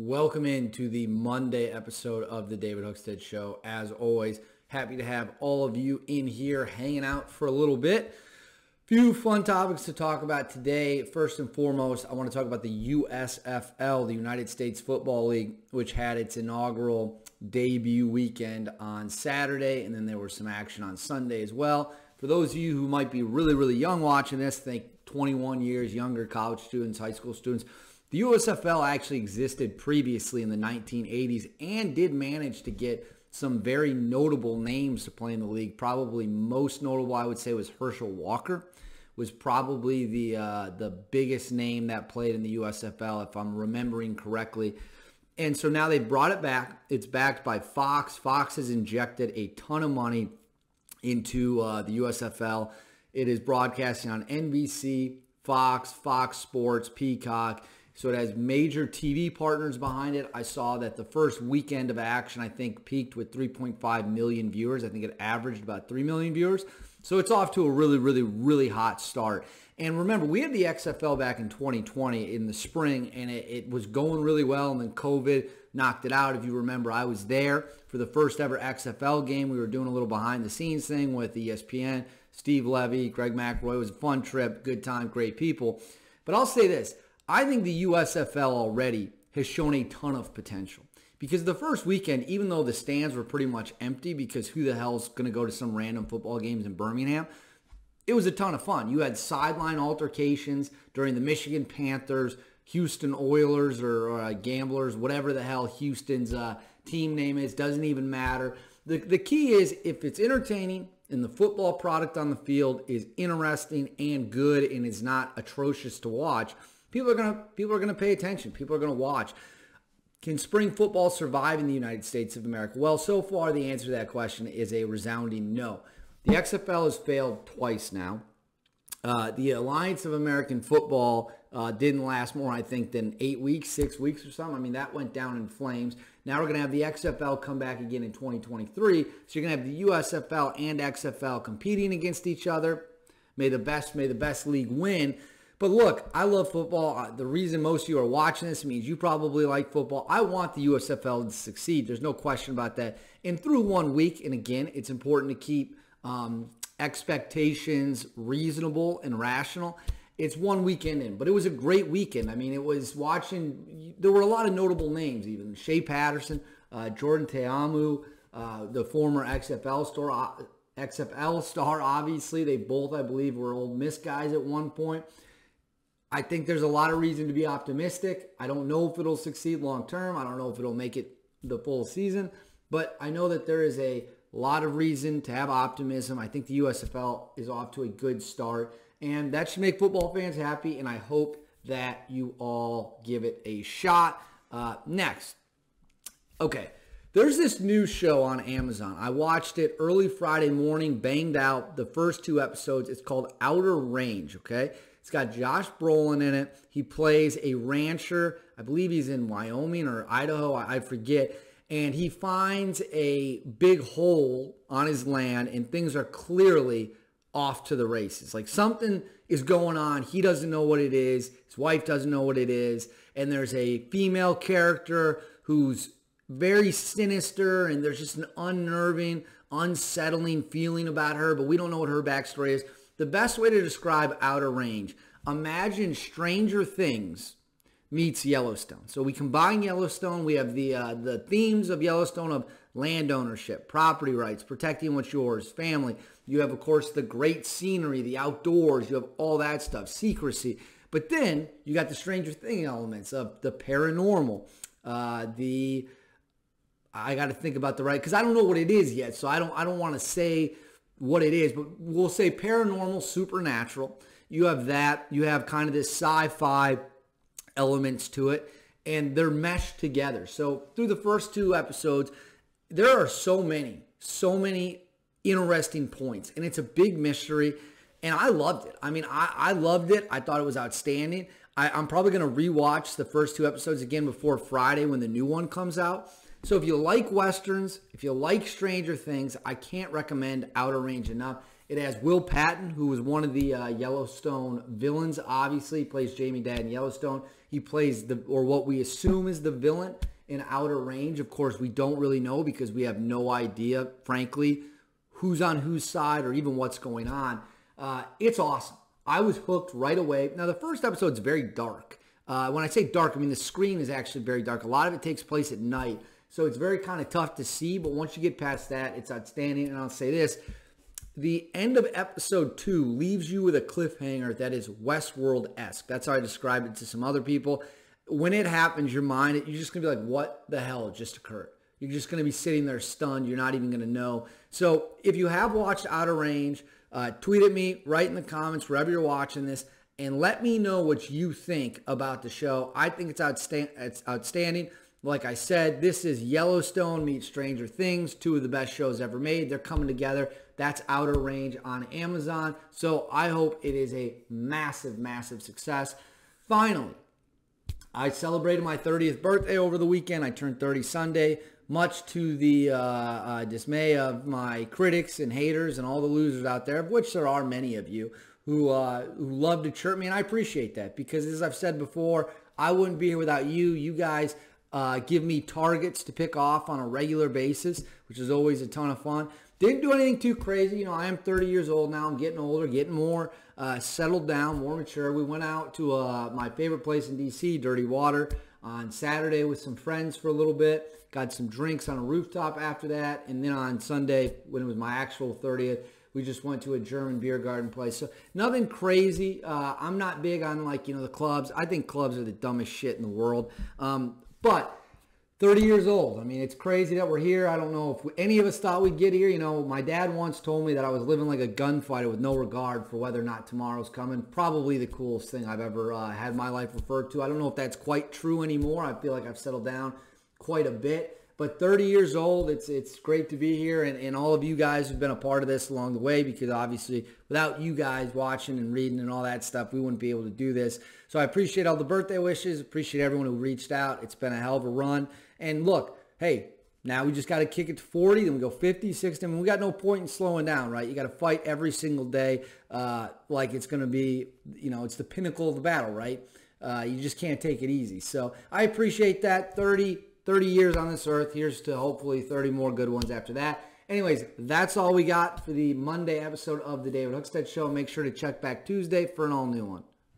Welcome into the Monday episode of the David Hookstead Show. As always, happy to have all of you in here hanging out for a little bit. Few fun topics to talk about today. First and foremost, I want to talk about the USFL, the United States Football League, which had its inaugural debut weekend on Saturday, and then there was some action on Sunday as well. For those of you who might be really young watching this, think 21 years younger, college students, high school students, the USFL actually existed previously in the 1980s and did manage to get some very notable names to play in the league. Probably most notable, I would say, was Herschel Walker, was probably the biggest name that played in the USFL, if I'm remembering correctly. And so now they brought it back. It's backed by Fox. Fox has injected a ton of money into the USFL. It is broadcasting on NBC, Fox, Fox Sports, Peacock. So it has major TV partners behind it. I saw that the first weekend of action, I think, peaked with 3.5 million viewers. I think it averaged about 3 million viewers. So it's off to a really hot start. And remember, we had the XFL back in 2020 in the spring, and it was going really well, and then COVID knocked it out. If you remember, I was there for the first ever XFL game. We were doing a little behind-the-scenes thing with ESPN, Steve Levy, Greg McElroy. It was a fun trip, good time, great people. But I'll say this. I think the USFL already has shown a ton of potential because the first weekend, even though the stands were pretty much empty because who the hell's going to go to some random football games in Birmingham, it was a ton of fun. You had sideline altercations during the Michigan Panthers, Houston Oilers or Gamblers, whatever the hell Houston's team name is, doesn't even matter. The key is if it's entertaining and the football product on the field is interesting and good and is not atrocious to watch, People are gonna pay attention. People are gonna watch. Can spring football survive in the United States of America? Well, so far the answer to that question is a resounding no. The XFL has failed twice now. The Alliance of American Football didn't last more, I think, than 8 weeks, 6 weeks or something. I mean, that went down in flames. Now we're going to have the XFL come back again in 2023. So you're going to have the USFL and XFL competing against each other. May the best league win. But look, I love football. The reason most of you are watching this means you probably like football. I want the USFL to succeed. There's no question about that. And through 1 week, and again, it's important to keep expectations reasonable and rational. It's 1 weekend in, but it was a great weekend. I mean, it was watching, there were a lot of notable names even. Shea Patterson, Jordan Teamu, the former XFL star, obviously. They both, I believe, were Ole Miss guys at one point. I think there's a lot of reason to be optimistic. I don't know if it'll succeed long term. I don't know if it'll make it the full season. But I know that there is a lot of reason to have optimism. I think the USFL is off to a good start. And that should make football fans happy. And I hope that you all give it a shot. Next. Okay. There's this new show on Amazon. I watched it early Friday morning, banged out the first 2 episodes. It's called Outer Range, okay? It's got Josh Brolin in it. He plays a rancher. I believe he's in Wyoming or Idaho. I forget. And he finds a big hole on his land, and things are clearly off to the races. Like something is going on. He doesn't know what it is. His wife doesn't know what it is. And there's a female character who's very sinister, and there's just an unnerving, unsettling feeling about her, but we don't know what her backstory is. The best way to describe Outer Range, imagine Stranger Things meets Yellowstone. So we combine Yellowstone. We have the themes of Yellowstone of land ownership, property rights, protecting what's yours, family. You have, of course, the great scenery, the outdoors. You have all that stuff, secrecy. But then you got the Stranger Things elements of the paranormal, I got to think about the right, because I don't know what it is yet, so I don't want to say what it is, but we'll say paranormal, supernatural. You have that. You have kind of this sci-fi elements to it, and they're meshed together. So through the first 2 episodes, there are so many interesting points, and it's a big mystery, and I loved it. I mean, I loved it. I thought it was outstanding. I'm probably going to rewatch the first 2 episodes again before Friday when the new one comes out. So if you like Westerns, if you like Stranger Things, I can't recommend Outer Range enough. It has Will Patton, who was one of the Yellowstone villains. Obviously, he plays Jamie Dad in Yellowstone. He plays what we assume is the villain in Outer Range. Of course, we don't really know because we have no idea, frankly, who's on whose side or even what's going on. It's awesome. I was hooked right away. Now, the first episode's very dark. When I say dark, I mean the screen is actually very dark. A lot of it takes place at night, so it's very kind of tough to see. But once you get past that, it's outstanding. And I'll say this. The end of episode 2 leaves you with a cliffhanger that is Westworld-esque. That's how I described it to some other people. When it happens, you're just going to be like, what the hell just occurred? You're just going to be sitting there stunned. You're not even going to know. So if you have watched Outer Range, tweet at me, write in the comments, wherever you're watching this, and let me know what you think about the show. I think it's outstanding. Like I said, this is Yellowstone meets Stranger Things, 2 of the best shows ever made. They're coming together. That's Outer Range on Amazon. So I hope it is a massive, massive success. Finally, I celebrated my 30th birthday over the weekend. I turned 30 Sunday, much to the dismay of my critics and haters and all the losers out there, of which there are many of you who love to chirp me, and I appreciate that because, as I've said before, I wouldn't be here without you. You guys give me targets to pick off on a regular basis, which is always a ton of fun. Didn't do anything too crazy. You know, I am 30 years old now. I'm getting older, getting more settled down, more mature. We went out to my favorite place in D.C., Dirty Water, on Saturday with some friends for a little bit. Got some drinks on a rooftop after that. And then on Sunday, when it was my actual 30th, we just went to a German beer garden place. So nothing crazy. I'm not big on, the clubs. I think clubs are the dumbest shit in the world. But 30 years old. I mean, it's crazy that we're here. I don't know if any of us thought we'd get here. You know, my dad once told me that I was living like a gunfighter with no regard for whether or not tomorrow's coming. Probably the coolest thing I've ever had my life referred to. I don't know if that's quite true anymore. I feel like I've settled down quite a bit. But 30 years old, it's great to be here. And all of you guys who've been a part of this along the way, because obviously without you guys watching and reading and all that stuff, we wouldn't be able to do this. So I appreciate all the birthday wishes. Appreciate everyone who reached out. It's been a hell of a run. And look, hey, now we just got to kick it to 40, then we go 50, 60. I mean, we got no point in slowing down, right? You got to fight every single day like it's going to be, it's the pinnacle of the battle, right? You just can't take it easy. So I appreciate that. 30 years on this earth. Here's to hopefully 30 more good ones after that. Anyways, that's all we got for the Monday episode of the David Hookstead Show. Make sure to check back Tuesday for an all-new one.